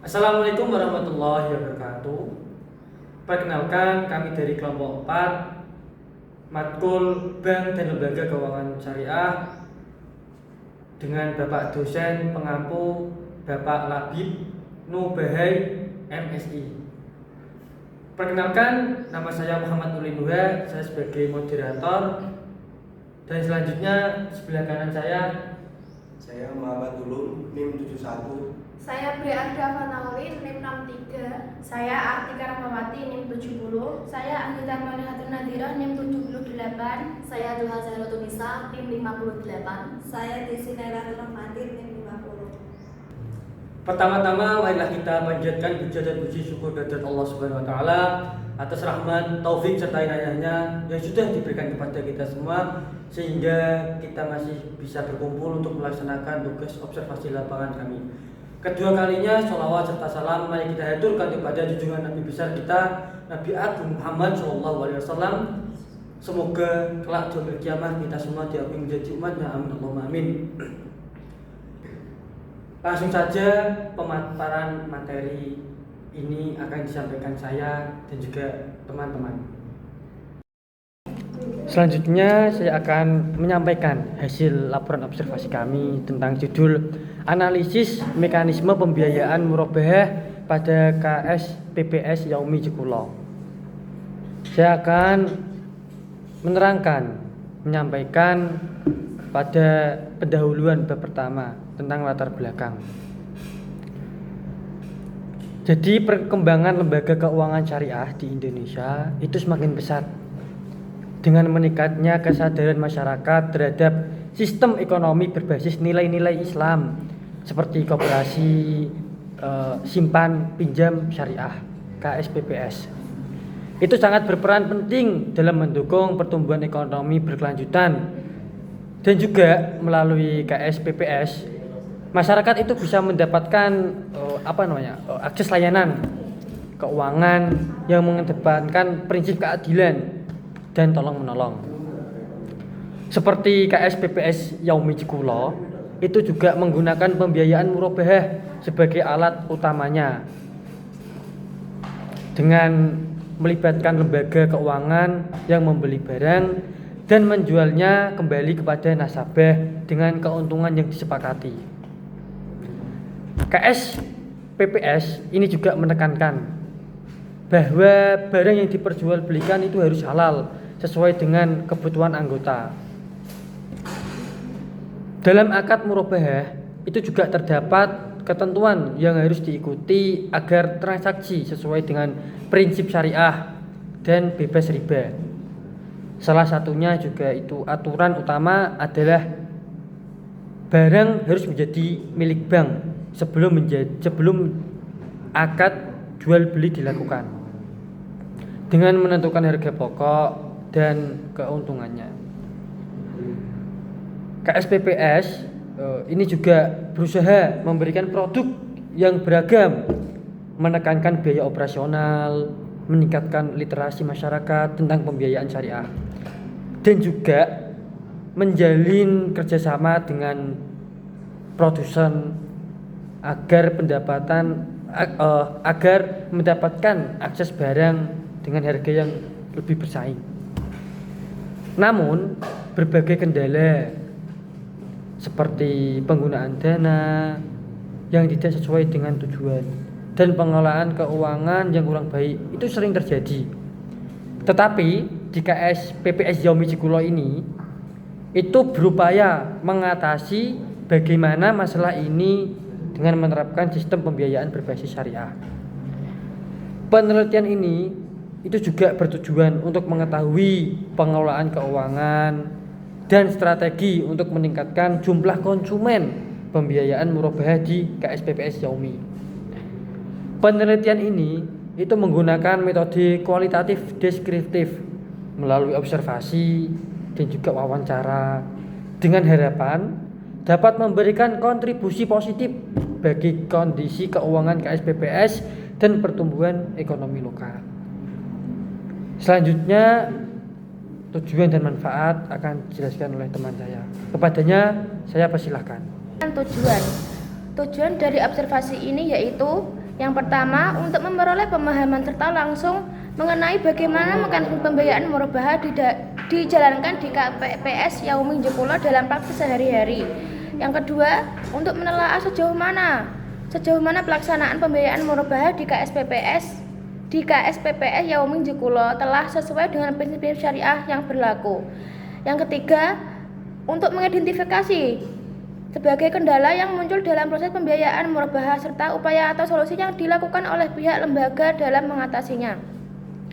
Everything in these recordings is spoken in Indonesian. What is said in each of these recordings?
Assalamualaikum warahmatullahi wabarakatuh. Perkenalkan, kami dari kelompok 4 Matkul Bank dan Lembaga Keuangan Syariah dengan Bapak dosen pengampu Bapak Labib Nubahai MSI. Perkenalkan, nama saya Muhammad Ulinuha, saya sebagai moderator. Dan selanjutnya sebelah kanan Saya Muhammad Ulum, NIM 71. Saya Briarda Fanauli, NIM 63. Saya Artika Rahmawati, NIM 70. Saya Anggita Malihatun Nadira, NIM 78. Saya Duha Zahrotunisa, NIM 58. Saya Desi Nairatul Rahmati, NIM 50. Pertama-tama marilah kita panjatkan puja dan puji syukur kehadirat Allah Subhanahu wa taala atas rahmat, taufik serta inayahnya yang sudah diberikan kepada kita semua sehingga kita masih bisa berkumpul untuk melaksanakan tugas observasi lapangan kami. Kedua kalinya sholawat serta salam mari kita haturkan kepada junjungan Nabi besar kita Nabi Agung Muhammad SAW. Semoga kelak di hari kiamat kita semua diakui menjadi umatnya, amin Allahumma amin. Langsung saja pemaparan materi ini akan disampaikan saya dan juga teman-teman. Selanjutnya saya akan menyampaikan hasil laporan observasi kami tentang judul analisis mekanisme pembiayaan murabahah pada KS PPS Yaumi Jekulo. Saya akan menyampaikan pada pendahuluan bab pertama tentang latar belakang. Jadi perkembangan lembaga keuangan syariah di Indonesia itu semakin pesat dengan meningkatnya kesadaran masyarakat terhadap sistem ekonomi berbasis nilai-nilai Islam seperti koperasi simpan pinjam syariah KSPPS. Itu sangat berperan penting dalam mendukung pertumbuhan ekonomi berkelanjutan. Dan juga melalui KSPPS masyarakat itu bisa mendapatkan akses layanan keuangan yang mengedepankan prinsip keadilan dan tolong menolong. Seperti KSPPS Yaumi Jekulo itu juga menggunakan pembiayaan murabahah sebagai alat utamanya dengan melibatkan lembaga keuangan yang membeli barang dan menjualnya kembali kepada nasabah dengan keuntungan yang disepakati. KS PPS ini juga menekankan bahwa barang yang diperjualbelikan itu harus halal sesuai dengan kebutuhan anggota. Dalam akad murabahah itu juga terdapat ketentuan yang harus diikuti agar transaksi sesuai dengan prinsip syariah dan bebas riba. Salah satunya juga itu aturan utama adalah barang harus menjadi milik bank sebelum akad jual beli dilakukan dengan menentukan harga pokok dan keuntungannya. KSPPS ini juga berusaha memberikan produk yang beragam, menekankan biaya operasional, meningkatkan literasi masyarakat tentang pembiayaan syariah, dan juga menjalin kerjasama dengan produsen agar mendapatkan akses barang dengan harga yang lebih bersaing. Namun berbagai kendala seperti penggunaan dana yang tidak sesuai dengan tujuan dan pengelolaan keuangan yang kurang baik itu sering terjadi. Tetapi di KS PPS Yaumi Jekulo ini itu berupaya mengatasi bagaimana masalah ini dengan menerapkan sistem pembiayaan berbasis syariah. Penelitian ini itu juga bertujuan untuk mengetahui pengelolaan keuangan dan strategi untuk meningkatkan jumlah konsumen pembiayaan murabahah di KSPPS Yaumi. Penelitian ini itu menggunakan metode kualitatif deskriptif melalui observasi dan juga wawancara dengan harapan dapat memberikan kontribusi positif bagi kondisi keuangan KSPPS dan pertumbuhan ekonomi lokal. Selanjutnya tujuan dan manfaat akan dijelaskan oleh teman saya. Kepadanya saya persilahkan. Tujuan dari observasi ini yaitu Yang pertama, untuk memperoleh pemahaman serta langsung mengenai bagaimana mekanisme pembiayaan murabahah dijalankan di KPPS Yaumi Jekulo dalam praktis sehari-hari. Yang kedua, untuk menelaah sejauh mana pelaksanaan pembiayaan murabahah di KSPPS Yaumi Jekulo telah sesuai dengan prinsip syariah yang berlaku. Yang ketiga, untuk mengidentifikasi sebagai kendala yang muncul dalam proses pembiayaan murabahah serta upaya atau solusi yang dilakukan oleh pihak lembaga dalam mengatasinya.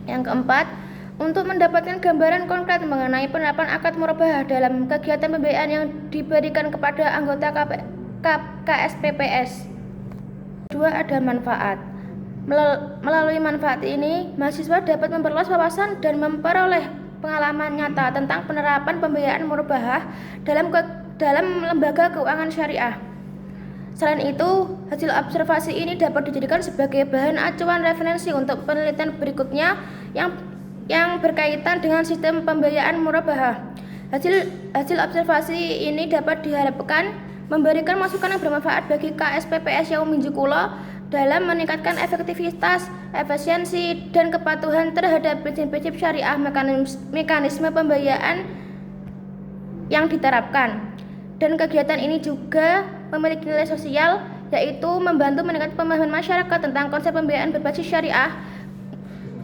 Yang keempat, untuk mendapatkan gambaran konkret mengenai penerapan akad murabahah dalam kegiatan pembiayaan yang diberikan kepada anggota KSPPS. Kedua, ada manfaat. Melalui manfaat ini, mahasiswa dapat memperluas wawasan dan memperoleh pengalaman nyata tentang penerapan pembiayaan murabahah dalam lembaga keuangan syariah. Selain itu, hasil observasi ini dapat dijadikan sebagai bahan acuan referensi untuk penelitian berikutnya yang berkaitan dengan sistem pembiayaan murabahah. Hasil observasi ini dapat diharapkan memberikan masukan yang bermanfaat bagi KSPPS Yaumi Jekulo dalam meningkatkan efektivitas, efisiensi, dan kepatuhan terhadap prinsip-prinsip syariah mekanisme pembiayaan yang diterapkan. Dan kegiatan ini juga memiliki nilai sosial, yaitu membantu meningkatkan pemahaman masyarakat tentang konsep pembiayaan berbasis syariah.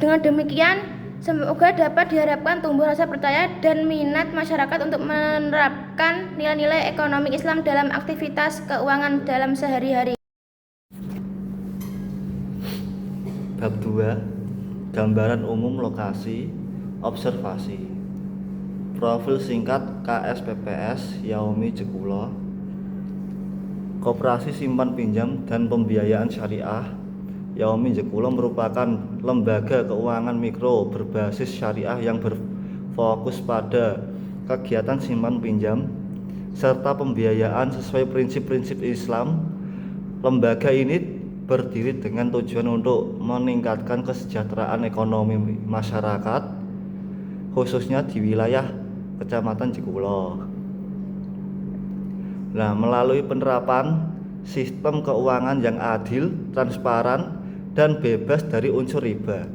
Dengan demikian, semoga dapat diharapkan tumbuh rasa percaya dan minat masyarakat untuk menerapkan nilai-nilai ekonomi Islam dalam aktivitas keuangan dalam sehari-hari. Bab 2. Gambaran umum lokasi observasi. Profil singkat KSPPS Yaumi Jekulo. Koperasi Simpan Pinjam dan Pembiayaan Syariah Yaumi Jekulo merupakan lembaga keuangan mikro berbasis syariah yang berfokus pada kegiatan simpan pinjam serta pembiayaan sesuai prinsip-prinsip Islam. Lembaga ini berdiri dengan tujuan untuk meningkatkan kesejahteraan ekonomi masyarakat, khususnya di wilayah Kecamatan Jekulo. Nah, melalui penerapan sistem keuangan yang adil, transparan, dan bebas dari unsur riba.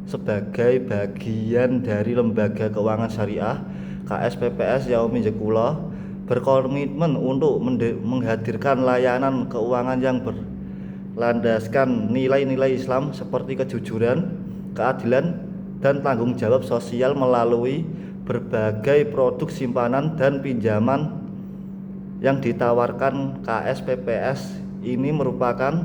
Sebagai bagian dari lembaga keuangan syariah, KSPPS Yaumi Jekulo berkomitmen untuk menghadirkan layanan keuangan yang berlandaskan nilai-nilai Islam seperti kejujuran, keadilan, dan tanggung jawab sosial melalui berbagai produk simpanan dan pinjaman yang ditawarkan. KSPPS ini merupakan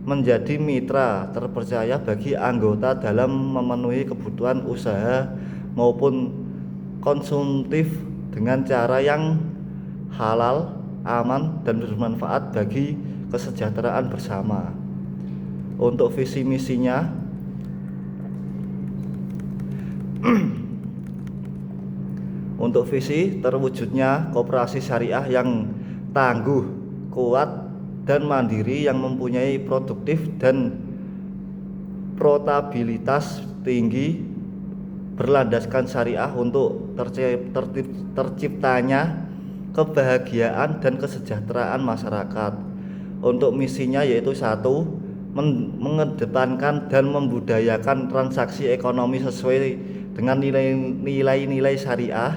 menjadi mitra terpercaya bagi anggota dalam memenuhi kebutuhan usaha maupun konsumtif dengan cara yang halal, aman, dan bermanfaat bagi kesejahteraan bersama. Untuk visi misinya, untuk visi terwujudnya koperasi syariah yang tangguh, kuat, dan mandiri yang mempunyai produktif dan profitabilitas tinggi berlandaskan syariah untuk terciptanya kebahagiaan dan kesejahteraan masyarakat. Untuk misinya yaitu 1. Mengedepankan dan membudayakan transaksi ekonomi sesuai dengan nilai-nilai syariah,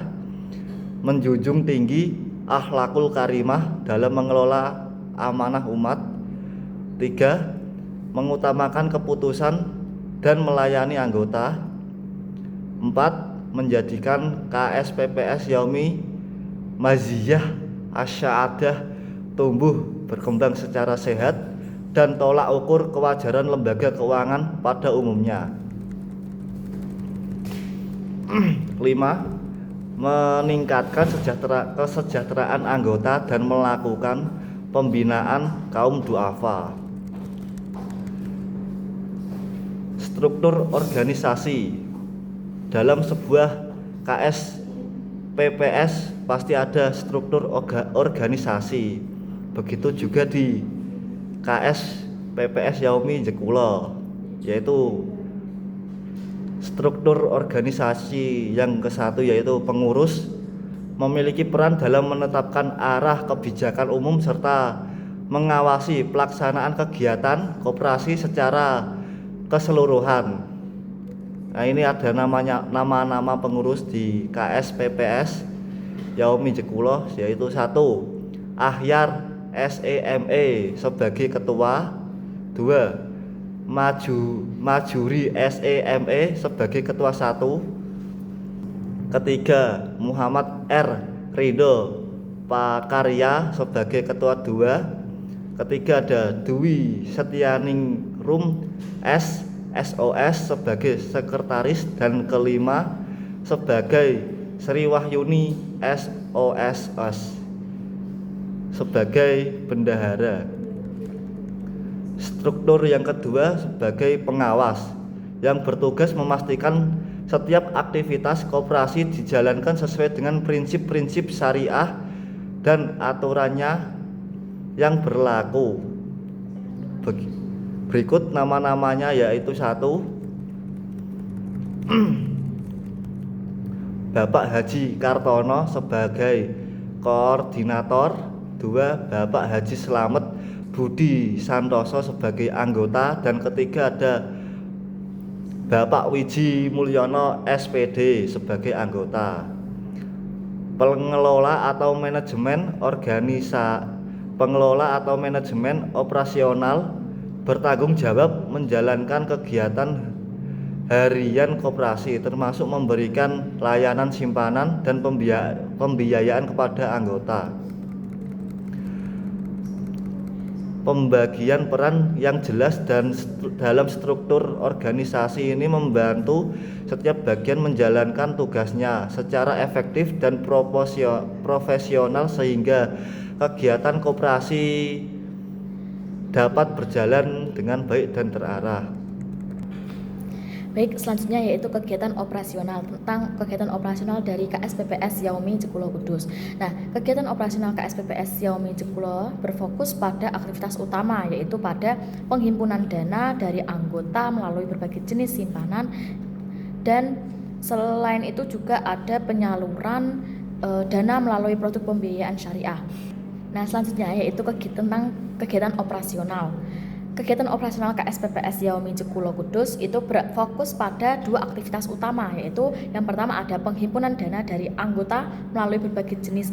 menjunjung tinggi akhlakul karimah dalam mengelola amanah umat. 3. Mengutamakan keputusan dan melayani anggota. 4. Menjadikan KSPPS Yaumi Maziyah Asy'adah tumbuh berkembang secara sehat dan tolak ukur kewajaran lembaga keuangan pada umumnya. 5. Meningkatkan kesejahteraan anggota dan melakukan pembinaan kaum duafa. Struktur organisasi. Dalam sebuah KSPPS pasti ada struktur organisasi. Begitu juga di KSPPS Yaumi Jekulo, yaitu struktur organisasi yang ke-1 yaitu pengurus memiliki peran dalam menetapkan arah kebijakan umum serta mengawasi pelaksanaan kegiatan koperasi secara keseluruhan. Nah, ini ada nama-nama pengurus di KSPPS Yaumi Jekulo, yaitu 1. Ahyar SEME sebagai ketua. 2. Majuri SEME sebagai ketua 1. Ketiga, Muhammad R. Ridho Pakarya sebagai ketua 2. Ketiga ada Dwi Setianingrum SOS sebagai sekretaris, dan kelima sebagai Sri Wahyuni SOSS sebagai bendahara. Struktur yang kedua sebagai pengawas yang bertugas memastikan setiap aktivitas koperasi dijalankan sesuai dengan prinsip-prinsip syariah dan aturannya yang berlaku. Berikut nama-namanya, yaitu 1. Bapak Haji Kartono sebagai koordinator. 2. Bapak Haji Slamet Budi Santoso sebagai anggota, dan ketiga ada Bapak Wiji Mulyono SPD sebagai anggota. Pengelola atau manajemen operasional bertanggung jawab menjalankan kegiatan harian koperasi, termasuk memberikan layanan simpanan dan pembiayaan kepada anggota. Pembagian peran yang jelas dan dalam struktur organisasi ini membantu setiap bagian menjalankan tugasnya secara efektif dan profesional, sehingga kegiatan koperasi dapat berjalan dengan baik dan terarah. Baik, selanjutnya yaitu kegiatan operasional, tentang kegiatan operasional dari KSPPS Yaumi Jekulo Kudus. Nah, kegiatan operasional KSPPS Yaumi Jekulo berfokus pada aktivitas utama, yaitu pada penghimpunan dana dari anggota melalui berbagai jenis simpanan, dan selain itu juga ada penyaluran dana melalui produk pembiayaan syariah. Nah, selanjutnya yaitu tentang kegiatan operasional. Kegiatan operasional KSPPS Yaumi Jekulo Kudus itu berfokus pada 2 aktivitas utama, yaitu yang pertama ada penghimpunan dana dari anggota melalui berbagai jenis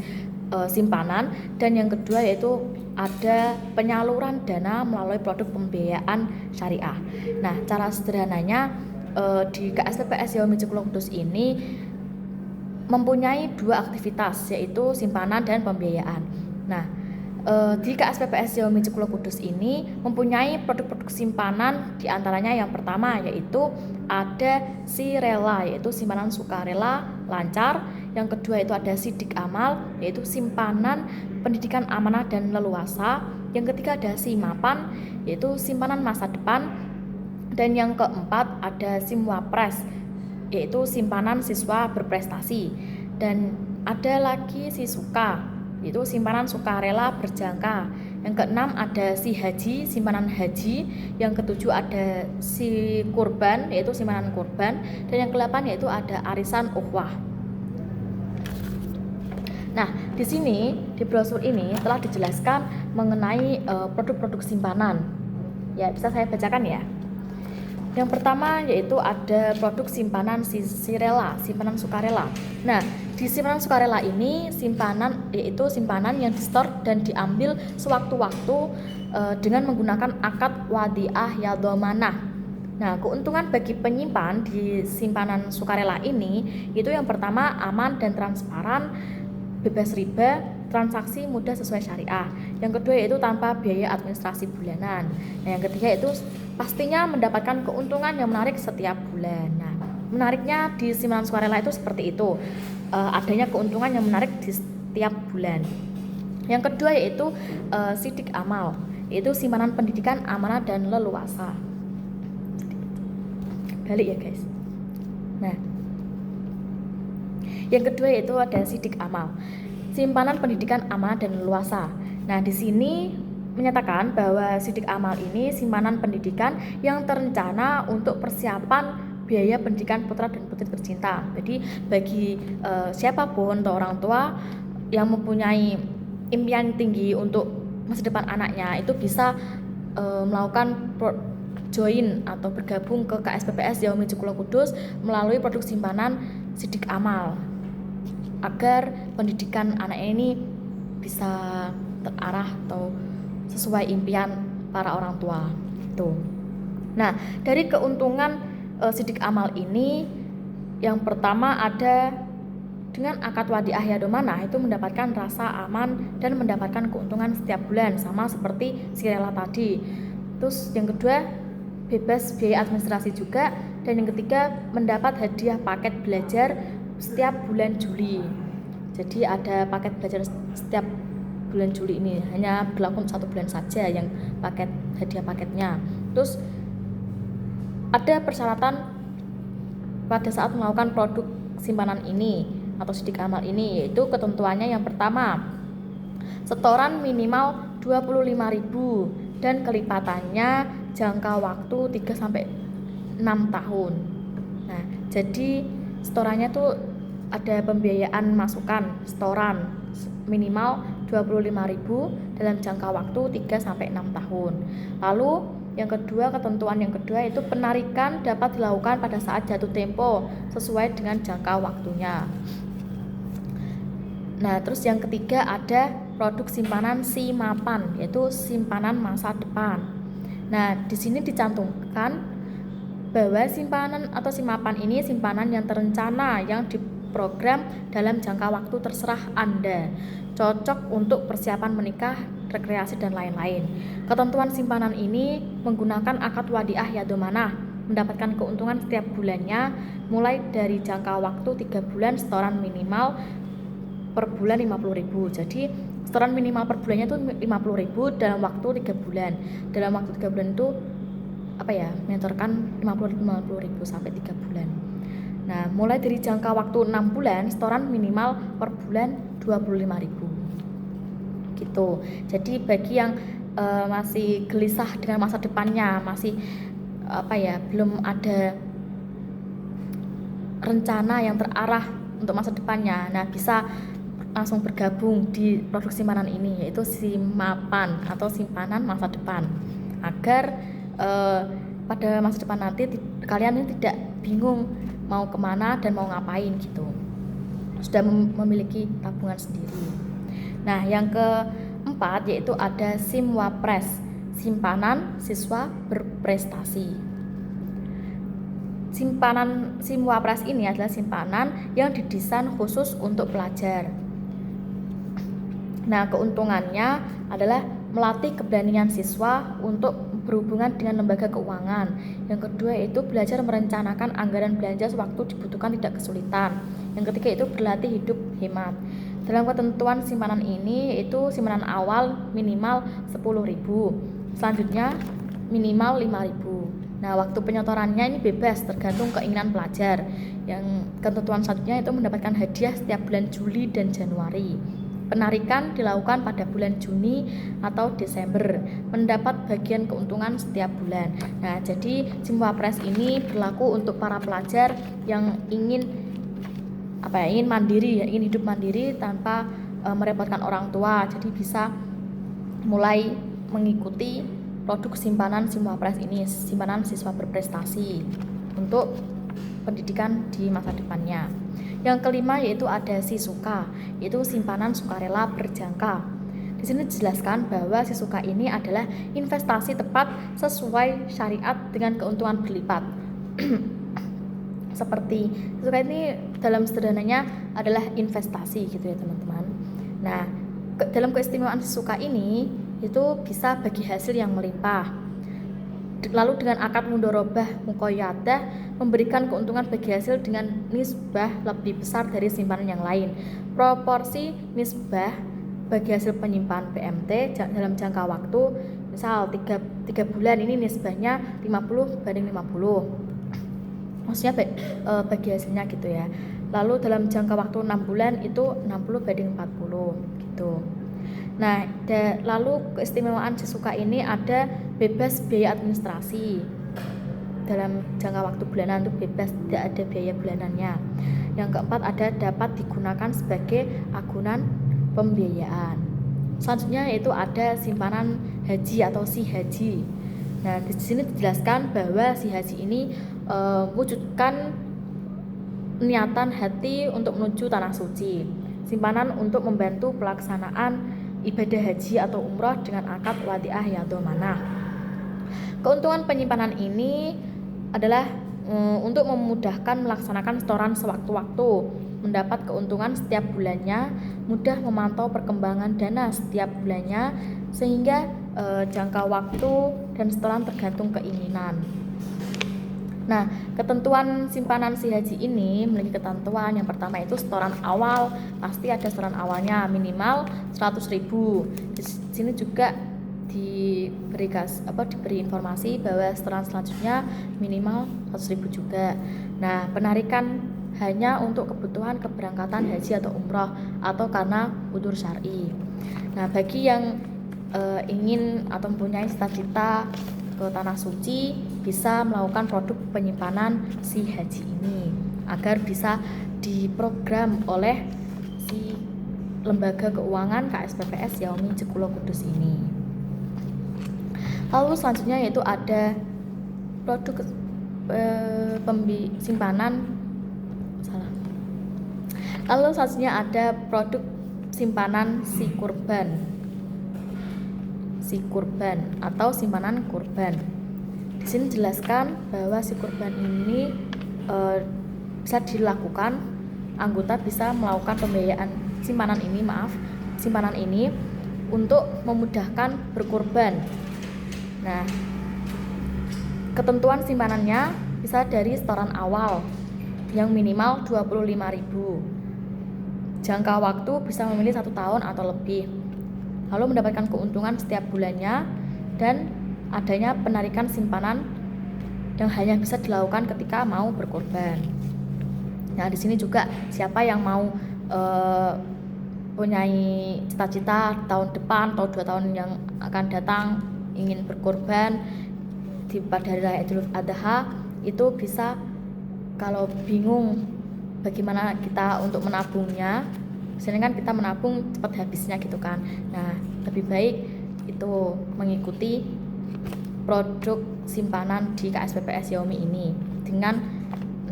simpanan, dan yang kedua yaitu ada penyaluran dana melalui produk pembiayaan syariah. Nah, cara sederhananya di KSPPS Yaumi Jekulo Kudus ini mempunyai 2 aktivitas, yaitu simpanan dan pembiayaan. Nah, di KSPPS Yaumi Jekulo Kudus ini mempunyai produk-produk simpanan, diantaranya yang pertama yaitu ada Sirela, yaitu simpanan sukarela lancar. Yang kedua itu ada Sidik Amal, yaitu simpanan pendidikan amanah dan leluasa. Yang ketiga ada Simapan, yaitu simpanan masa depan. Dan yang keempat ada Simwapres, yaitu simpanan siswa berprestasi. Dan ada lagi Sisuka, yaitu simpanan sukarela berjangka. Yang keenam ada Si Haji, simpanan haji. Yang ketujuh ada Si Kurban, yaitu simpanan kurban. Dan yang kedelapan yaitu ada arisan ukhuwah. Nah, di sini di brosur ini telah dijelaskan mengenai produk-produk simpanan. Ya, bisa saya bacakan ya. Yang pertama yaitu ada produk simpanan Sirela, simpanan sukarela. Nah, di simpanan sukarela ini yaitu simpanan yang di-store dan diambil sewaktu-waktu dengan menggunakan akad wadiah ya dhamanah. Nah, keuntungan bagi penyimpan di simpanan sukarela ini itu yang pertama aman dan transparan, bebas riba, transaksi mudah sesuai syariah. Yang kedua yaitu tanpa biaya administrasi bulanan. Nah, yang ketiga itu pastinya mendapatkan keuntungan yang menarik setiap bulan. Nah, menariknya di simpanan sukarela itu seperti itu, adanya keuntungan yang menarik di setiap bulan. Yang kedua yaitu Sidik Amal, yaitu simpanan pendidikan amanah dan leluasa. Balik ya guys. Nah, yang kedua yaitu ada Sidik Amal, simpanan pendidikan amanah dan leluasa. Nah, di sini menyatakan bahwa Sidik Amal ini simpanan pendidikan yang terencana untuk persiapan biaya pendidikan putra dan putri tercinta. Jadi bagi siapapun atau orang tua yang mempunyai impian tinggi untuk masa depan anaknya itu bisa melakukan join atau bergabung ke KSPPS Yaumi Jekulo Kudus melalui produk simpanan Sidik Amal agar pendidikan anak ini bisa terarah atau sesuai impian para orang tua itu. Nah, dari keuntungan Sidik Amal ini yang pertama ada dengan akad wadiah yadomanah itu mendapatkan rasa aman dan mendapatkan keuntungan setiap bulan sama seperti si rela tadi. Terus yang kedua bebas biaya administrasi juga, dan yang ketiga mendapat hadiah paket belajar setiap bulan Juli. Jadi ada paket belajar setiap bulan Juli ini hanya berlaku 1 bulan saja yang hadiah paketnya. Terus ada persyaratan pada saat melakukan produk simpanan ini atau Sidik Amal ini, yaitu ketentuannya yang pertama setoran minimal 25.000 dan kelipatannya jangka waktu 3-6 tahun. Nah, jadi setorannya tuh ada pembiayaan masukan setoran minimal 25.000 dalam jangka waktu 3-6 tahun. Lalu yang kedua, ketentuan yang kedua itu penarikan dapat dilakukan pada saat jatuh tempo sesuai dengan jangka waktunya. Nah, terus yang ketiga ada produk simpanan SIMAPAN, yaitu simpanan masa depan. Nah, di sini dicantumkan bahwa simpanan atau SIMAPAN ini simpanan yang terencana yang diprogram dalam jangka waktu terserah Anda, cocok untuk persiapan menikah, rekreasi dan lain-lain. Ketentuan simpanan ini menggunakan akad wadiah yadomanah, mendapatkan keuntungan setiap bulannya mulai dari jangka waktu 3 bulan setoran minimal per bulan 50.000. Jadi setoran minimal per bulannya itu 50.000 dalam waktu 3 bulan. Dalam waktu 3 bulan itu menyetorkan 50.000 sampai 3 bulan. Nah, mulai dari jangka waktu 6 bulan setoran minimal per bulan 25.000. Gitu. Jadi bagi yang masih gelisah dengan masa depannya, masih belum ada rencana yang terarah untuk masa depannya, nah bisa langsung bergabung di produk simpanan ini, yaitu SIMAPAN atau simpanan masa depan, agar pada masa depan nanti kalian ini tidak bingung mau kemana dan mau ngapain gitu, sudah memiliki tabungan sendiri. Nah, yang keempat yaitu ada SIMWAPRES, simpanan siswa berprestasi. Simpanan SIMWAPRES ini adalah simpanan yang didesain khusus untuk pelajar. Nah, keuntungannya adalah melatih keberanian siswa untuk berhubungan dengan lembaga keuangan. Yang kedua itu belajar merencanakan anggaran belanja sewaktu dibutuhkan tidak kesulitan. Yang ketiga itu berlatih hidup hemat. Dalam ketentuan simpanan ini yaitu simpanan awal minimal 10.000, selanjutnya minimal 5.000. Nah, waktu penyetorannya ini bebas tergantung keinginan pelajar. Yang ketentuan selanjutnya itu mendapatkan hadiah setiap bulan Juli dan Januari. Penarikan dilakukan pada bulan Juni atau Desember, mendapat bagian keuntungan setiap bulan. Nah, jadi SIMWAPRES ini berlaku untuk para pelajar yang ingin mandiri, ingin hidup mandiri tanpa merepotkan orang tua. Jadi bisa mulai mengikuti produk simpanan SIMWAPRES ini, simpanan siswa berprestasi untuk pendidikan di masa depannya. Yang kelima yaitu ada SISUKA, yaitu simpanan sukarela berjangka. Di sini dijelaskan bahwa SISUKA ini adalah investasi tepat sesuai syariat dengan keuntungan berlipat. Seperti SISUKA ini dalam sederhananya adalah investasi gitu ya teman-teman. Nah, dalam keistimewaan SISUKA ini itu bisa bagi hasil yang melimpah. Lalu dengan akad mudharabah muqayyadah memberikan keuntungan bagi hasil dengan nisbah lebih besar dari simpanan yang lain. Proporsi nisbah bagi hasil penyimpan PMT dalam jangka waktu misal 3 bulan ini nisbahnya 50/50. Maksudnya bagi hasilnya gitu ya. Lalu dalam jangka waktu 6 bulan itu 60/40 gitu. Nah, lalu keistimewaan SISUKA ini ada bebas biaya administrasi. Dalam jangka waktu bulanan itu bebas, tidak ada biaya bulanannya. Yang keempat ada dapat digunakan sebagai agunan pembiayaan. Selanjutnya yaitu ada simpanan haji atau si haji. Nah, di sini dijelaskan bahwa si haji ini wujudkan niatan hati untuk menuju tanah suci. Simpanan untuk membantu pelaksanaan ibadah haji atau umroh dengan akad wadiah ya domanah. Keuntungan penyimpanan ini adalah untuk memudahkan melaksanakan setoran sewaktu-waktu, mendapat keuntungan setiap bulannya, mudah memantau perkembangan dana setiap bulannya, sehingga jangka waktu dan setoran tergantung keinginan. Nah, ketentuan simpanan si haji ini memiliki ketentuan. Yang pertama itu setoran awal, pasti ada setoran awalnya minimal 100.000. Di sini juga diberi informasi bahwa setoran selanjutnya minimal 100.000 juga. Nah, penarikan hanya untuk kebutuhan keberangkatan haji atau umroh atau karena udzur syar'i. Nah, bagi yang ingin atau mempunyai cita-cita ke tanah suci bisa melakukan produk penyimpanan si haji ini agar bisa diprogram oleh si lembaga keuangan KSPPS Yaumi Jekulo Kudus ini. Lalu selanjutnya yaitu ada produk Lalu selanjutnya ada produk simpanan si kurban atau simpanan kurban. Di sini dijelaskan bahwa si kurban ini bisa dilakukan, anggota bisa melakukan pembiayaan simpanan ini untuk memudahkan berkurban. Nah, ketentuan simpanannya bisa dari setoran awal yang minimal 25.000. Jangka waktu bisa memilih 1 tahun atau lebih. Lalu mendapatkan keuntungan setiap bulannya dan adanya penarikan simpanan yang hanya bisa dilakukan ketika mau berkorban. Nah, di sini juga siapa yang mau punyai cita-cita tahun depan atau 2 tahun yang akan datang ingin berkorban pada hari raya Idul Adha itu bisa, kalau bingung bagaimana kita untuk menabungnya, biasanya kan kita menabung cepat habisnya gitu kan. Nah, lebih baik itu mengikuti produk simpanan di KSPPS Yaumi ini dengan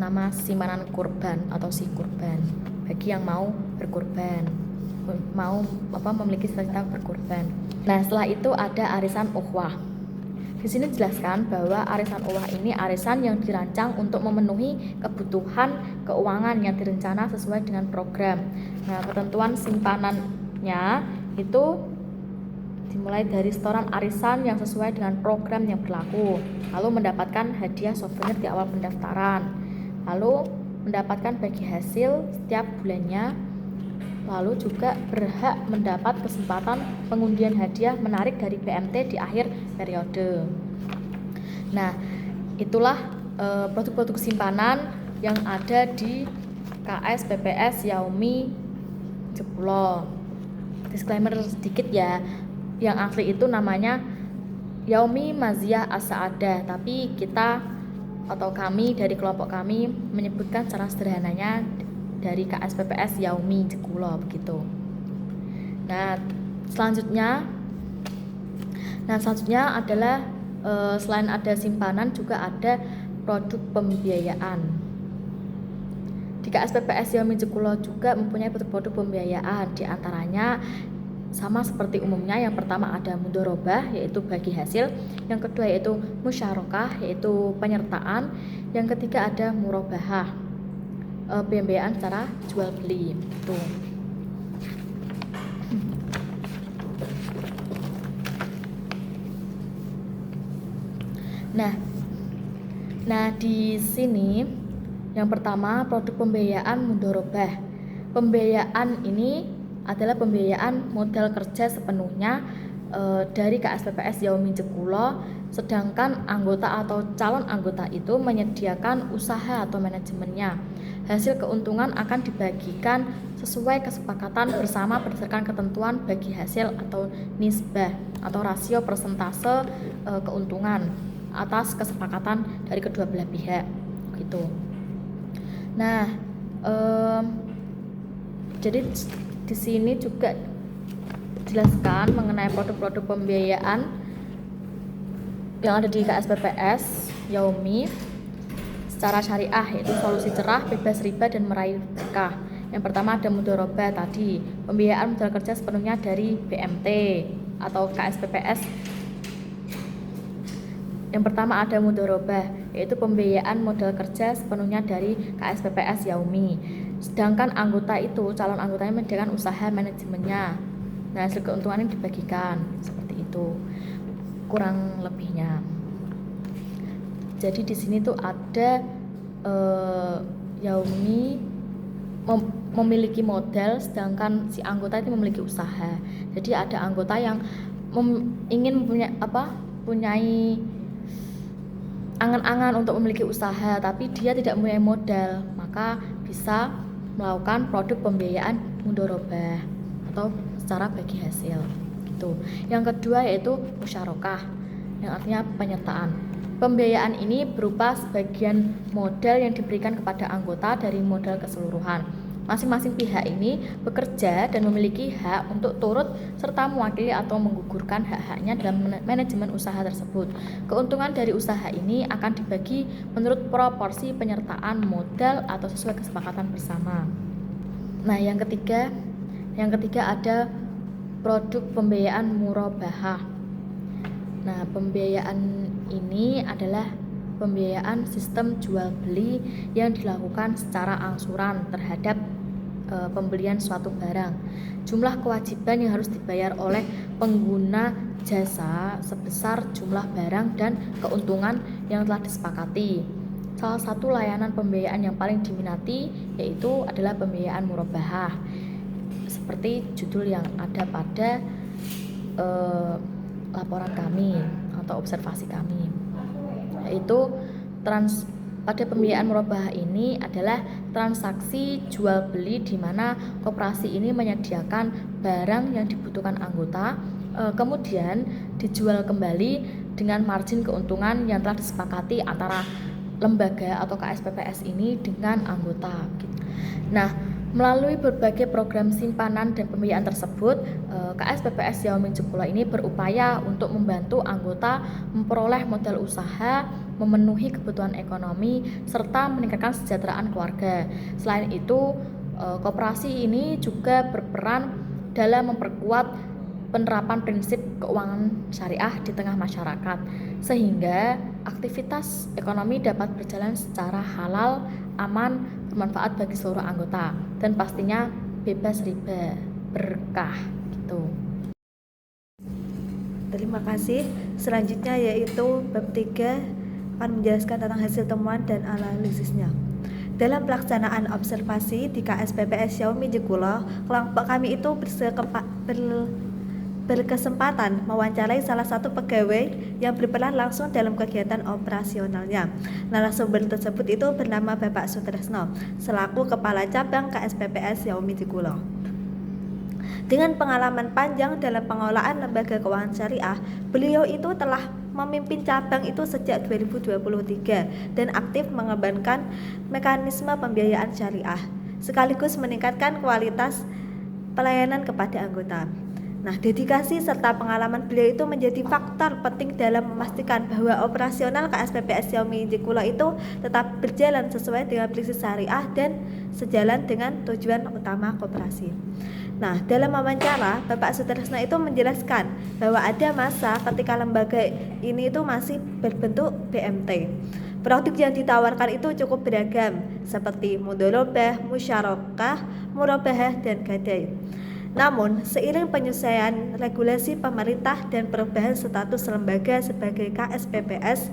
nama simpanan kurban atau si kurban bagi yang mau berkurban, memiliki cita-cita berkurban. Nah, setelah itu ada arisan ukhuwah. Di sini dijelaskan bahwa arisan ukhuwah ini arisan yang dirancang untuk memenuhi kebutuhan keuangan yang direncana sesuai dengan program. Nah, ketentuan simpanannya itu dimulai dari setoran arisan yang sesuai dengan program yang berlaku, lalu mendapatkan hadiah souvenir di awal pendaftaran, lalu mendapatkan bagi hasil setiap bulannya, lalu juga berhak mendapat kesempatan pengundian hadiah menarik dari BMT di akhir periode. Nah, itulah produk-produk simpanan yang ada di KSPPS Yaumi Jekulo. Disclaimer sedikit ya, yang asli itu namanya Yaumi Maziyah As-Sa'adah, tapi kita atau kami dari kelompok kami menyebutkan secara sederhananya dari KSPPS Yaumi Jekulo begitu. Nah, selanjutnya adalah selain ada simpanan juga ada produk pembiayaan. Di KSPPS Yaumi Jekulo juga mempunyai produk-produk pembiayaan, di antaranya sama seperti umumnya. Yang pertama ada mudharabah, yaitu bagi hasil. Yang kedua yaitu musyarakah, yaitu penyertaan. Yang ketiga ada murabahah, pembiayaan secara jual beli. Tuh. Nah, di sini yang pertama produk pembiayaan mudharabah. Pembiayaan ini adalah pembiayaan modal kerja sepenuhnya dari KSPPS Yaumi Jekulo, sedangkan anggota atau calon anggota itu menyediakan usaha atau manajemennya. Hasil keuntungan akan dibagikan sesuai kesepakatan bersama berdasarkan ketentuan bagi hasil atau nisbah atau rasio persentase keuntungan atas kesepakatan dari kedua belah pihak gitu. Nah, jadi di sini juga jelaskan mengenai produk-produk pembiayaan yang ada di KSPPS Yaumi secara syariah, yaitu solusi cerah, bebas riba, dan meraih berkah. Yang pertama ada mudharabah tadi, pembiayaan modal kerja sepenuhnya dari BMT atau KSPPS. Yang pertama ada mudharabah, yaitu pembiayaan modal kerja sepenuhnya dari KSPPS Yaumi. Sedangkan anggota itu, calon anggotanya menyediakan usaha manajemennya. Nah, hasil keuntungannya dibagikan, seperti itu kurang lebihnya. Jadi di sini tuh ada Yaumi memiliki modal, sedangkan si anggota itu memiliki usaha. Jadi ada anggota yang ingin punyai angan-angan untuk memiliki usaha, tapi dia tidak mempunyai modal, maka bisa melakukan produk pembiayaan mudharabah atau secara bagi hasil. Gitu. Yang kedua yaitu musyarakah, yang artinya penyertaan. Pembiayaan ini berupa sebagian modal yang diberikan kepada anggota dari modal keseluruhan. Masing-masing pihak ini bekerja dan memiliki hak untuk turut serta mewakili atau menggugurkan hak-haknya dalam manajemen usaha tersebut. Keuntungan dari usaha ini akan dibagi menurut proporsi penyertaan modal atau sesuai kesepakatan bersama. Nah, yang ketiga ada produk pembiayaan murabahah. Nah, pembiayaan ini adalah pembiayaan sistem jual beli yang dilakukan secara angsuran terhadap pembelian suatu barang. Jumlah kewajiban yang harus dibayar oleh pengguna jasa sebesar jumlah barang dan keuntungan yang telah disepakati. Salah satu layanan pembiayaan yang paling diminati yaitu adalah pembiayaan murabahah. Seperti judul yang ada pada laporan kami atau observasi kami, yaitu pada pembiayaan murabahah ini adalah transaksi jual beli di mana koperasi ini menyediakan barang yang dibutuhkan anggota, kemudian dijual kembali dengan margin keuntungan yang telah disepakati antara lembaga atau KSPPS ini dengan anggota. Nah, melalui berbagai program simpanan dan pembiayaan tersebut, KSPPS Yaumi Jekulo ini berupaya untuk membantu anggota memperoleh modal usaha, memenuhi kebutuhan ekonomi, serta meningkatkan kesejahteraan keluarga. Selain itu, koperasi ini juga berperan dalam memperkuat penerapan prinsip keuangan syariah di tengah masyarakat, sehingga aktivitas ekonomi dapat berjalan secara halal, aman, bermanfaat bagi seluruh anggota, dan pastinya bebas riba, berkah gitu. Terima kasih. Selanjutnya yaitu bab 3 akan menjelaskan tentang hasil temuan dan analisisnya. Dalam pelaksanaan observasi di KSPPS Yaumi Jekulo, kelompok kami itu berkesempatan mewawancarai salah satu pegawai yang berperan langsung dalam kegiatan operasionalnya. Narasumber tersebut itu bernama Bapak Sutresno, selaku Kepala Cabang KSPPS Yaumi Jekulo. Dengan pengalaman panjang dalam pengelolaan lembaga keuangan syariah, beliau itu telah memimpin cabang itu sejak 2023 dan aktif mengembangkan mekanisme pembiayaan syariah, sekaligus meningkatkan kualitas pelayanan kepada anggota. Nah, dedikasi serta pengalaman beliau itu menjadi faktor penting dalam memastikan bahwa operasional KSPPS Yaumi Jekulo itu tetap berjalan sesuai dengan prinsip syariah dan sejalan dengan tujuan utama koperasi. Nah, dalam wawancara, Bapak Sutresno itu menjelaskan bahwa ada masa ketika lembaga ini itu masih berbentuk BMT. Produk yang ditawarkan itu cukup beragam, seperti mudharabah, musyarakah, murabahah, dan gadai. Namun, seiring penyesuaian regulasi pemerintah dan perubahan status lembaga sebagai KSPPS,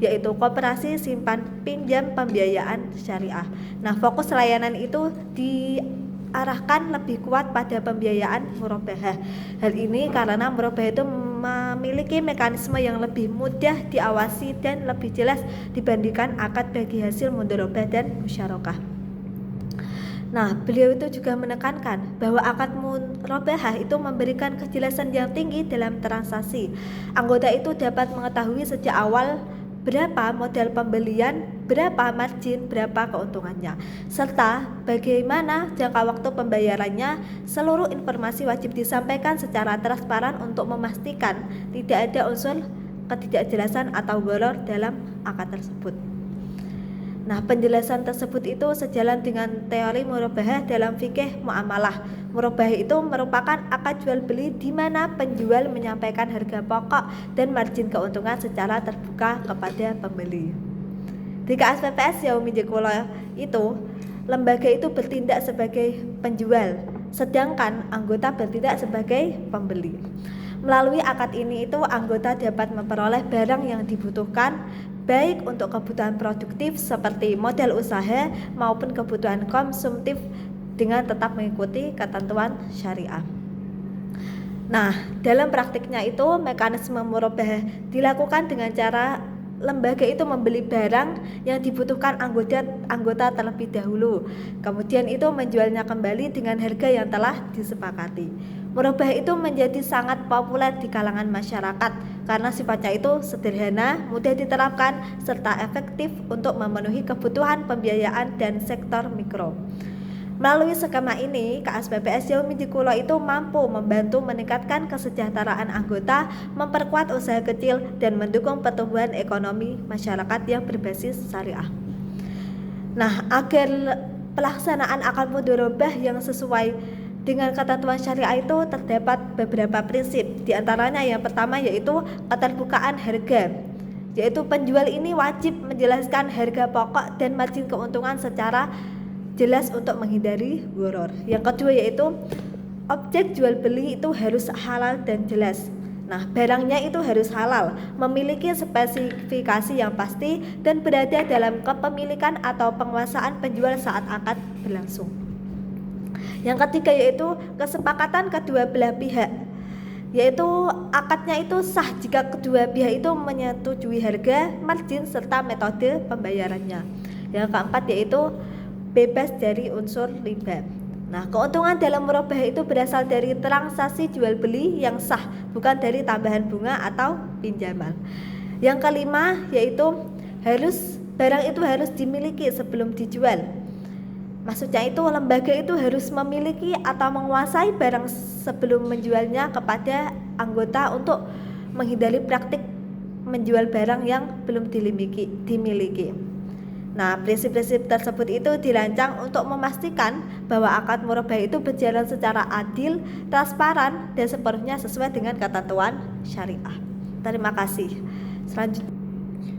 yaitu Koperasi Simpan Pinjam Pembiayaan Syariah. Nah, fokus layanan itu diarahkan lebih kuat pada pembiayaan murabahah. Hal ini karena murabahah itu memiliki mekanisme yang lebih mudah diawasi dan lebih jelas dibandingkan akad bagi hasil mudharabah dan musyarakah. Nah, beliau itu juga menekankan bahwa akad murabahah itu memberikan kejelasan yang tinggi dalam transaksi. Anggota itu dapat mengetahui sejak awal berapa modal pembelian berapa margin, berapa keuntungannya, serta bagaimana jangka waktu pembayarannya. Seluruh informasi wajib disampaikan secara transparan untuk memastikan tidak ada unsur ketidakjelasan atau gharar dalam akad tersebut. Nah, penjelasan tersebut itu sejalan dengan teori murabahah dalam fikih muamalah. Murabahah itu merupakan akad jual beli di mana penjual menyampaikan harga pokok dan margin keuntungan secara terbuka kepada pembeli. Di KSPPS Yaumi Jekulo itu, lembaga itu bertindak sebagai penjual, sedangkan anggota bertindak sebagai pembeli. Melalui akad ini itu anggota dapat memperoleh barang yang dibutuhkan baik untuk kebutuhan produktif seperti modal usaha maupun kebutuhan konsumtif dengan tetap mengikuti ketentuan syariah. Nah, dalam praktiknya itu mekanisme murabahah dilakukan dengan cara lembaga itu membeli barang yang dibutuhkan anggota terlebih dahulu, kemudian itu menjualnya kembali dengan harga yang telah disepakati. Murabahah itu menjadi sangat populer di kalangan masyarakat karena sifatnya itu sederhana, mudah diterapkan, serta efektif untuk memenuhi kebutuhan pembiayaan dan sektor mikro. Melalui skema ini, KSPPS Yaumi Jekulo itu mampu membantu meningkatkan kesejahteraan anggota, memperkuat usaha kecil, dan mendukung pertumbuhan ekonomi masyarakat yang berbasis syariah. Nah, agar pelaksanaan akad mudharabah yang sesuai dengan ketentuan syariah itu terdapat beberapa prinsip. Di antaranya yang pertama yaitu keterbukaan harga, yaitu penjual ini wajib menjelaskan harga pokok dan margin keuntungan secara jelas untuk menghindari gharar. Yang kedua yaitu objek jual beli itu harus halal dan jelas. Nah, barangnya itu harus halal, memiliki spesifikasi yang pasti dan berada dalam kepemilikan atau penguasaan penjual saat akad berlangsung. Yang ketiga yaitu kesepakatan kedua belah pihak, yaitu akadnya itu sah jika kedua pihak itu menyetujui harga, margin, serta metode pembayarannya. Yang keempat yaitu bebas dari unsur riba. Nah, keuntungan dalam murabahah itu berasal dari transaksi jual beli yang sah, bukan dari tambahan bunga atau pinjaman. Yang kelima yaitu barang itu harus dimiliki sebelum dijual. Maksudnya itu lembaga itu harus memiliki atau menguasai barang sebelum menjualnya kepada anggota untuk menghindari praktik menjual barang yang belum dimiliki. Nah, prinsip-prinsip tersebut itu dirancang untuk memastikan bahwa akad murabahah itu berjalan secara adil, transparan, dan sepenuhnya sesuai dengan ketentuan syariah. Terima kasih. Selanjutnya,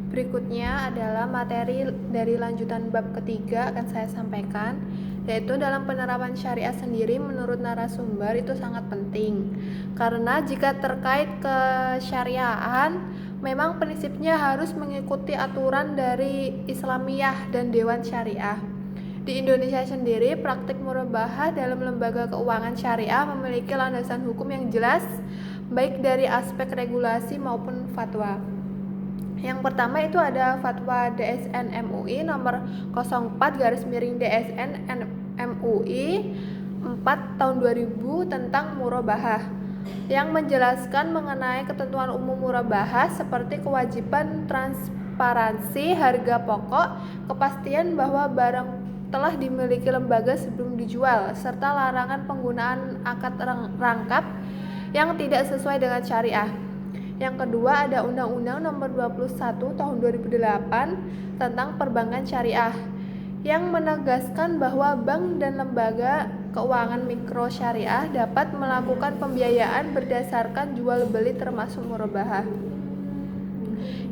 berikutnya adalah materi dari lanjutan bab ketiga akan saya sampaikan, yaitu dalam penerapan syariah sendiri menurut narasumber itu sangat penting. Karena jika terkait kesyariahan, memang prinsipnya harus mengikuti aturan dari Islamiyah dan Dewan Syariah. Di Indonesia sendiri, praktik murabahah dalam lembaga keuangan syariah memiliki landasan hukum yang jelas, baik dari aspek regulasi maupun fatwa. Yang pertama itu ada fatwa DSN MUI nomor 04/DSN MUI 4 tahun 2000 tentang murabahah, yang menjelaskan mengenai ketentuan umum murabahah seperti kewajiban transparansi harga pokok, kepastian bahwa barang telah dimiliki lembaga sebelum dijual, serta larangan penggunaan akad rangkap yang tidak sesuai dengan syariah. Yang kedua ada Undang-Undang nomor 21 tahun 2008 tentang perbankan syariah, yang menegaskan bahwa bank dan lembaga keuangan mikro syariah dapat melakukan pembiayaan berdasarkan jual beli termasuk murabahah.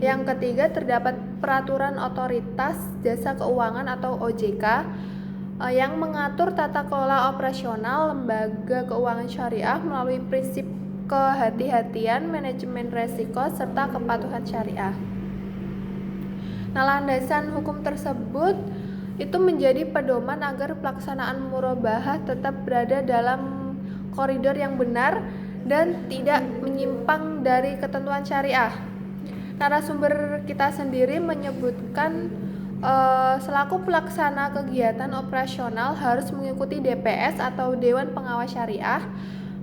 Yang ketiga terdapat peraturan otoritas jasa keuangan atau OJK yang mengatur tata kelola operasional lembaga keuangan syariah melalui prinsip kehati-hatian, manajemen resiko, serta kepatuhan syariah. Nah, landasan hukum tersebut itu menjadi pedoman agar pelaksanaan murabahah tetap berada dalam koridor yang benar dan tidak menyimpang dari ketentuan syariah. Narasumber kita sendiri menyebutkan selaku pelaksana kegiatan operasional harus mengikuti DPS atau Dewan Pengawas Syariah,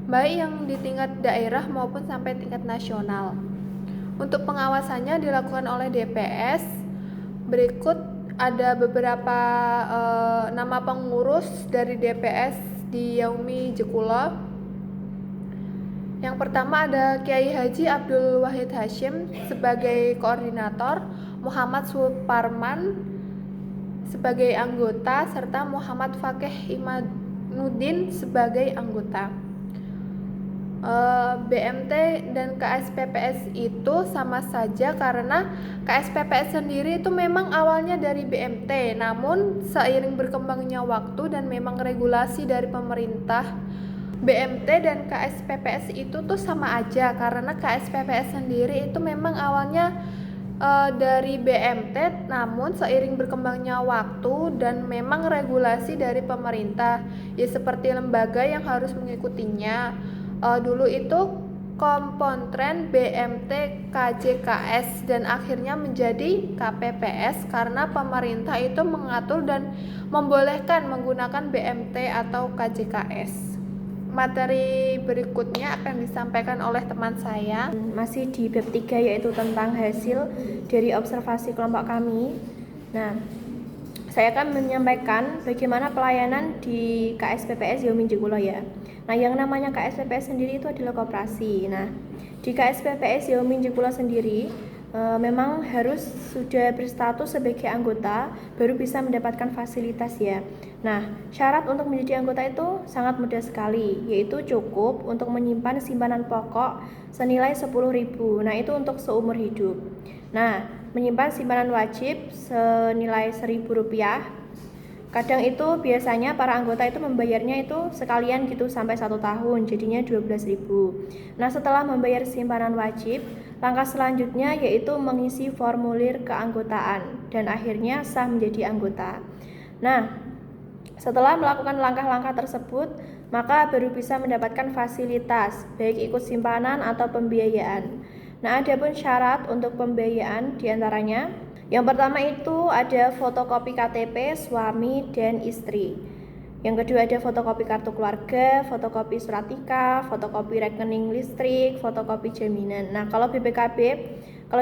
baik yang di tingkat daerah maupun sampai tingkat nasional. Untuk pengawasannya dilakukan oleh DPS berikut ada beberapa nama pengurus dari DPS di Yaumi Jekulo. Yang pertama ada Kiai Haji Abdul Wahid Hashim sebagai koordinator, Muhammad Suparman sebagai anggota, serta Muhammad Fakih Imanuddin sebagai anggota. BMT dan KSPPS itu sama saja karena KSPPS sendiri itu memang awalnya dari BMT, namun seiring berkembangnya waktu dan memang regulasi dari pemerintah, BMT dan KSPPS itu tuh sama aja karena KSPPS sendiri itu memang awalnya dari BMT, namun seiring berkembangnya waktu dan memang regulasi dari pemerintah, ya seperti lembaga yang harus mengikutinya. Dulu itu Kompontren, BMT, KJKS dan akhirnya menjadi KPPS karena pemerintah itu mengatur dan membolehkan menggunakan BMT atau KJKS. Materi berikutnya akan disampaikan oleh teman saya. Masih di bab 3 yaitu tentang hasil dari observasi kelompok kami. Nah, saya akan menyampaikan bagaimana pelayanan di KSPPS Yaumi Jekulo ya. Nah, yang namanya KSPPS sendiri itu adalah koperasi. Nah, di KSPPS Yaumi Jekulo sendiri memang harus sudah berstatus sebagai anggota baru bisa mendapatkan fasilitas ya. Nah, syarat untuk menjadi anggota itu sangat mudah sekali, yaitu cukup untuk menyimpan simpanan pokok senilai 10.000. Nah, itu untuk seumur hidup. Nah, menyimpan simpanan wajib senilai Rp1.000. Kadang itu biasanya para anggota itu membayarnya itu sekalian gitu sampai 1 tahun, jadinya 12.000. Nah, setelah membayar simpanan wajib, langkah selanjutnya yaitu mengisi formulir keanggotaan dan akhirnya sah menjadi anggota. Nah, setelah melakukan langkah-langkah tersebut, maka baru bisa mendapatkan fasilitas, baik ikut simpanan atau pembiayaan. Nah, ada pun syarat untuk pembiayaan diantaranya. Yang pertama itu ada fotokopi KTP suami dan istri. Yang kedua ada fotokopi kartu keluarga, fotokopi surat nikah, fotokopi rekening listrik, fotokopi jaminan. Nah, kalau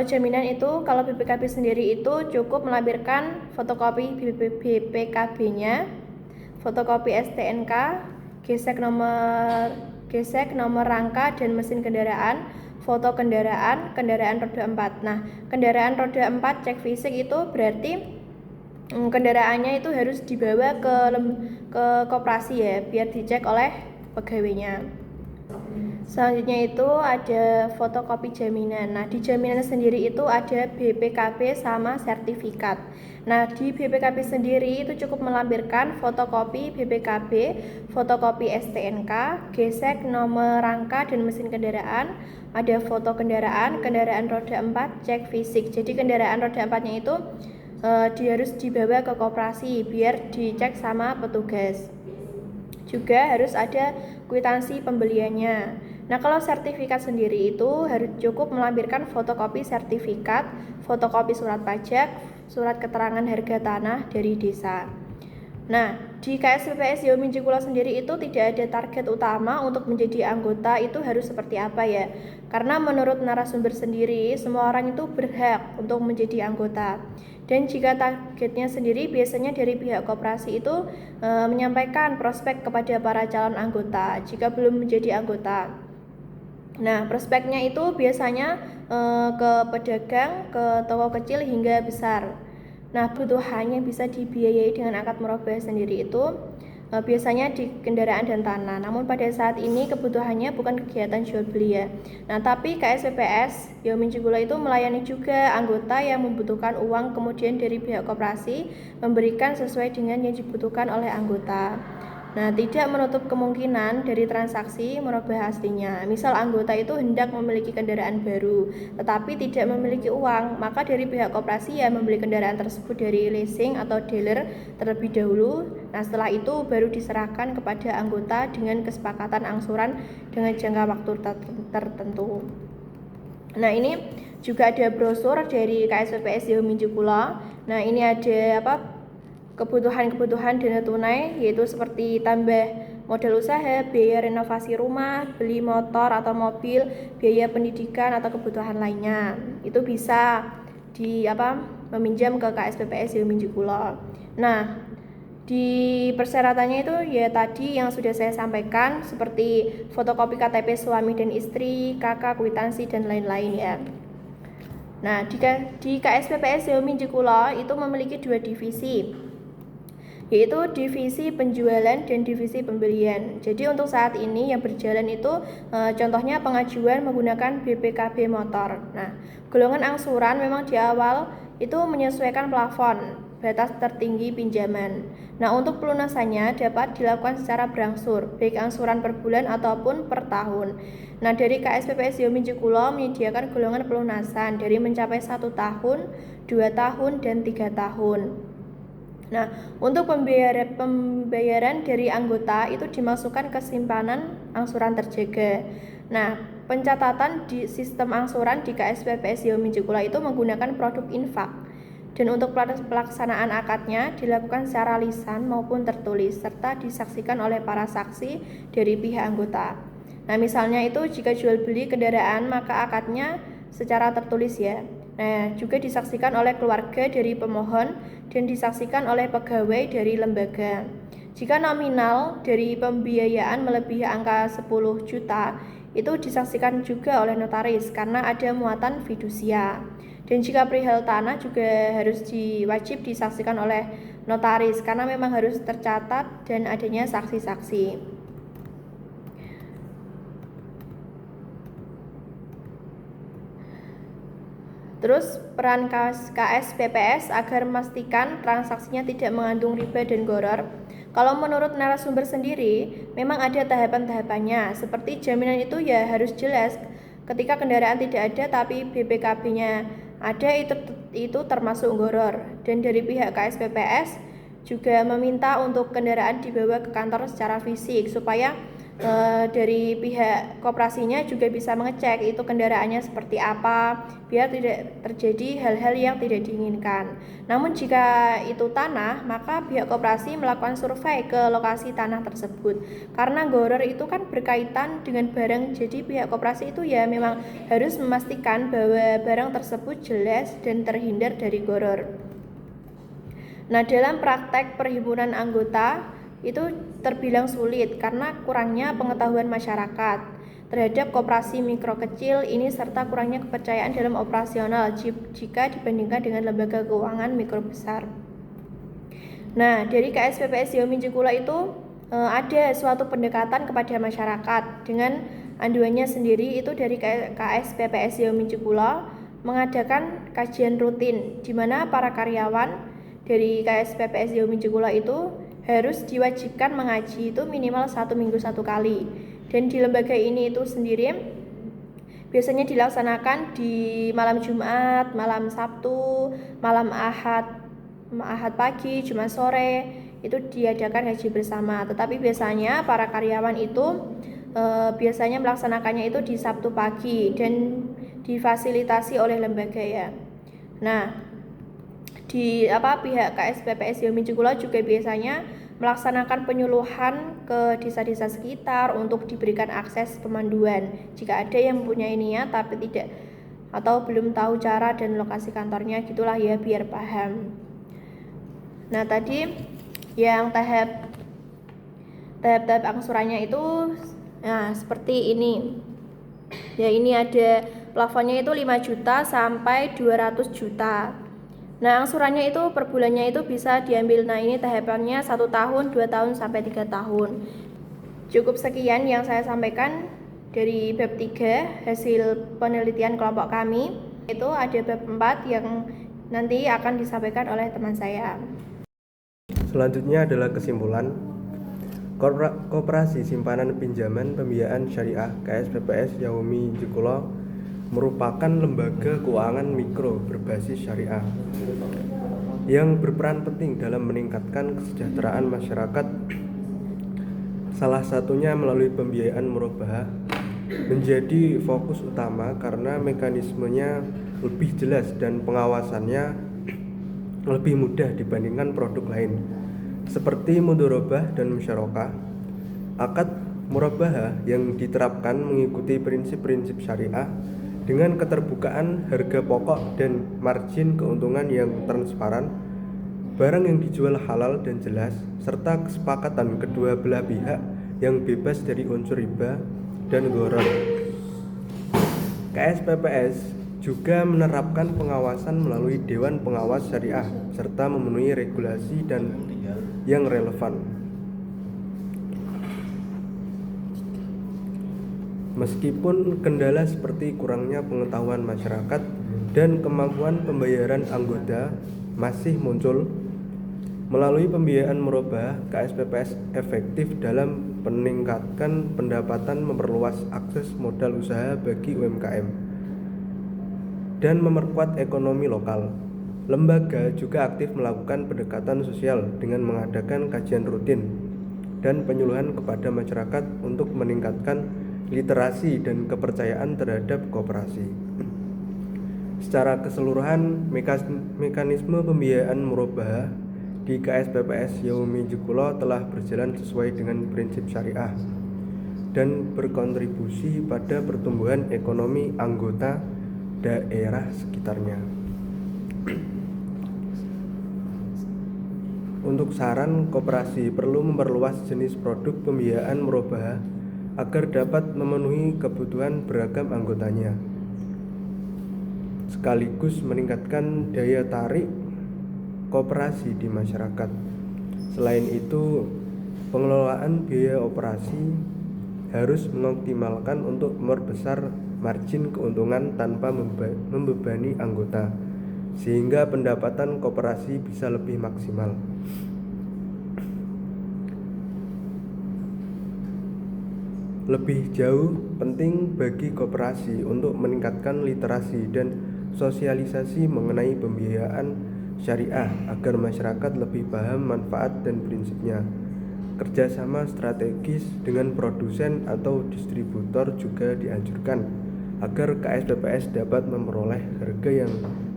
jaminan itu, kalau BPKB sendiri itu cukup melampirkan fotokopi BPKB-nya, fotokopi STNK, gesek nomor rangka dan mesin kendaraan, foto kendaraan roda 4. Nah, kendaraan roda 4 cek fisik itu berarti kendaraannya itu harus dibawa ke koperasi ya, biar dicek oleh pegawainya. Selanjutnya itu ada fotokopi jaminan. Nah, di jaminan sendiri itu ada BPKB sama sertifikat. Nah, di BPKB sendiri itu cukup melampirkan fotokopi BPKB, fotokopi STNK, gesek nomor rangka dan mesin kendaraan, ada foto kendaraan roda 4 cek fisik. Jadi kendaraan roda 4-nya itu harus dibawa ke koperasi biar dicek sama petugas. Juga harus ada kwitansi pembeliannya. Nah, kalau sertifikat sendiri itu harus cukup melampirkan fotokopi sertifikat, fotokopi surat pajak, surat keterangan harga tanah dari desa. Nah, di KSPPS Yaumi Jekulo sendiri itu tidak ada target utama untuk menjadi anggota itu harus seperti apa ya. Karena menurut narasumber sendiri, semua orang itu berhak untuk menjadi anggota. Dan jika targetnya sendiri biasanya dari pihak koperasi itu menyampaikan prospek kepada para calon anggota jika belum menjadi anggota. Nah, prospeknya itu biasanya ke pedagang, ke toko kecil hingga besar. Nah, kebutuhannya bisa dibiayai dengan akad murabah sendiri itu biasanya di kendaraan dan tanah. Namun pada saat ini kebutuhannya bukan kegiatan jual beli ya. Nah, tapi KSPPS Yaumi Jekulo itu melayani juga anggota yang membutuhkan uang, kemudian dari pihak koperasi memberikan sesuai dengan yang dibutuhkan oleh anggota. Nah, tidak menutup kemungkinan dari transaksi murabah aslinya. Misal anggota itu hendak memiliki kendaraan baru, tetapi tidak memiliki uang, maka dari pihak koperasi ya membeli kendaraan tersebut dari leasing atau dealer terlebih dahulu. Nah, setelah itu baru diserahkan kepada anggota dengan kesepakatan angsuran dengan jangka waktu tertentu. Nah, ini juga ada brosur dari KSPPS Yaumi Jekulo. Nah, ini ada kebutuhan dana tunai, yaitu seperti tambah modal usaha, biaya renovasi rumah, beli motor atau mobil, biaya pendidikan atau kebutuhan lainnya. Itu bisa meminjam ke KSPPS Yaumi Jekulo. Nah, di persyaratannya itu ya tadi yang sudah saya sampaikan seperti fotokopi KTP suami dan istri, KK, kwitansi dan lain-lain ya. Nah, di KSPPS Yaumi Jekulo itu memiliki 2 divisi, yaitu divisi penjualan dan divisi pembelian. Jadi untuk saat ini yang berjalan itu contohnya pengajuan menggunakan BPKB motor. Nah, golongan angsuran memang di awal itu menyesuaikan plafon batas tertinggi pinjaman. Nah, untuk pelunasannya dapat dilakukan secara berangsur, baik angsuran per bulan ataupun per tahun. Nah, dari KSPPS Yaumi Jekulo menyediakan golongan pelunasan dari mencapai 1 tahun, 2 tahun, dan 3 tahun. Nah, untuk pembayaran dari anggota itu dimasukkan ke simpanan angsuran terjaga. Nah, pencatatan di sistem angsuran di KSPPS Yaumi Jekulo itu menggunakan produk infak. Dan untuk pelaksanaan akadnya dilakukan secara lisan maupun tertulis serta disaksikan oleh para saksi dari pihak anggota. Nah, misalnya itu jika jual beli kendaraan maka akadnya secara tertulis ya. Nah, juga disaksikan oleh keluarga dari pemohon dan disaksikan oleh pegawai dari lembaga. Jika nominal dari pembiayaan melebihi angka 10 juta, itu disaksikan juga oleh notaris karena ada muatan fidusia. Dan jika perihal tanah juga harus wajib disaksikan oleh notaris karena memang harus tercatat dan adanya saksi-saksi. Terus peran KSPPS agar memastikan transaksinya tidak mengandung riba dan gharar. Kalau menurut narasumber sendiri, memang ada tahapan-tahapannya. Seperti jaminan itu ya harus jelas. Ketika kendaraan tidak ada tapi BPKB-nya ada, itu termasuk gharar. Dan dari pihak KSPPS juga meminta untuk kendaraan dibawa ke kantor secara fisik supaya dari pihak koperasinya juga bisa mengecek itu kendaraannya seperti apa biar tidak terjadi hal-hal yang tidak diinginkan. Namun jika itu tanah, maka pihak koperasi melakukan survei ke lokasi tanah tersebut. Karena gharar itu kan berkaitan dengan barang, jadi pihak koperasi itu ya memang harus memastikan bahwa barang tersebut jelas dan terhindar dari gharar. Nah, dalam praktek perhimpunan anggota itu terbilang sulit karena kurangnya pengetahuan masyarakat terhadap koperasi mikro kecil ini serta kurangnya kepercayaan dalam operasional jika dibandingkan dengan lembaga keuangan mikro besar. Nah, dari KSPPS Yaumi Jekulo itu ada suatu pendekatan kepada masyarakat dengan anduannya sendiri. Itu dari KSPPS Yaumi Jekulo mengadakan kajian rutin di mana para karyawan dari KSPPS Yaumi Jekulo itu harus diwajibkan mengaji itu minimal 1 minggu 1 kali. Dan di lembaga ini itu sendiri biasanya dilaksanakan di malam Jumat, malam Sabtu, malam Ahad pagi, Jumat sore itu diadakan ngaji bersama. Tetapi biasanya para karyawan itu biasanya melaksanakannya itu di Sabtu pagi dan difasilitasi oleh lembaga ya. Nah, pihak KSPPS Yaumi Jekulo juga biasanya melaksanakan penyuluhan ke desa-desa sekitar untuk diberikan akses pemanduan jika ada yang mempunyai niat tapi tidak atau belum tahu cara dan lokasi kantornya, gitulah ya, biar paham. Nah, tadi yang tahap-tahap angsurannya itu seperti ini ya, ini ada plafonnya itu 5 juta sampai 200 juta. Nah, angsurannya itu per bulannya itu bisa diambil. Nah, ini tahapannya 1 tahun, 2 tahun, sampai 3 tahun. Cukup sekian yang saya sampaikan dari bab 3 hasil penelitian kelompok kami. Itu ada bab 4 yang nanti akan disampaikan oleh teman saya. Selanjutnya adalah kesimpulan. Koperasi Simpanan Pinjaman Pembiayaan Syariah KSPPS Yaumi Jekulo merupakan lembaga keuangan mikro berbasis syariah yang berperan penting dalam meningkatkan kesejahteraan masyarakat. Salah satunya melalui pembiayaan murabahah menjadi fokus utama karena mekanismenya lebih jelas dan pengawasannya lebih mudah dibandingkan produk lain seperti mudharabah dan musyarakah. Akad murabahah yang diterapkan mengikuti prinsip-prinsip syariah Dengan keterbukaan harga pokok dan margin keuntungan yang transparan, barang yang dijual halal dan jelas, serta kesepakatan kedua belah pihak yang bebas dari unsur riba dan gharar. KSPPS juga menerapkan pengawasan melalui Dewan Pengawas Syariah serta memenuhi regulasi dan yang relevan. Meskipun kendala seperti kurangnya pengetahuan masyarakat dan kemampuan pembayaran anggota masih muncul, melalui pembiayaan murabahah, KSPPS efektif dalam meningkatkan pendapatan, memperluas akses modal usaha bagi UMKM, dan memperkuat ekonomi lokal. Lembaga juga aktif melakukan pendekatan sosial dengan mengadakan kajian rutin dan penyuluhan kepada masyarakat untuk meningkatkan literasi dan kepercayaan terhadap koperasi. Secara keseluruhan, mekanisme pembiayaan murabahah di KSPPS Yaumi Jekulo telah berjalan sesuai dengan prinsip syariah dan berkontribusi pada pertumbuhan ekonomi anggota daerah sekitarnya. Untuk saran, koperasi perlu memperluas jenis produk pembiayaan murabahah agar dapat memenuhi kebutuhan beragam anggotanya, sekaligus meningkatkan daya tarik koperasi di masyarakat. Selain itu, pengelolaan biaya operasi harus mengoptimalkan untuk memperbesar margin keuntungan tanpa membebani anggota, sehingga pendapatan koperasi bisa lebih maksimal. Lebih jauh, penting bagi koperasi untuk meningkatkan literasi dan sosialisasi mengenai pembiayaan syariah agar masyarakat lebih paham manfaat dan prinsipnya. Kerjasama strategis dengan produsen atau distributor juga dianjurkan agar KSPPS dapat memperoleh harga yang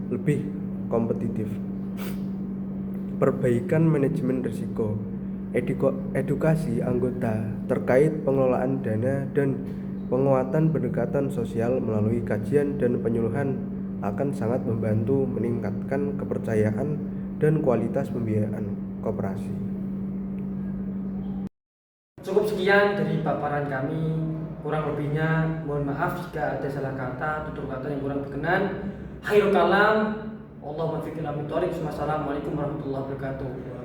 lebih kompetitif. Perbaikan manajemen risiko, edukasi anggota terkait pengelolaan dana, dan penguatan pendekatan sosial melalui kajian dan penyuluhan akan sangat membantu meningkatkan kepercayaan dan kualitas pembiayaan koperasi. Cukup sekian dari paparan kami. Kurang lebihnya mohon maaf jika ada salah kata, tutur kata yang kurang berkenan. Khairul kalam, Allahumma fiqhil amin thoriq. Wassalamualaikum warahmatullahi wabarakatuh.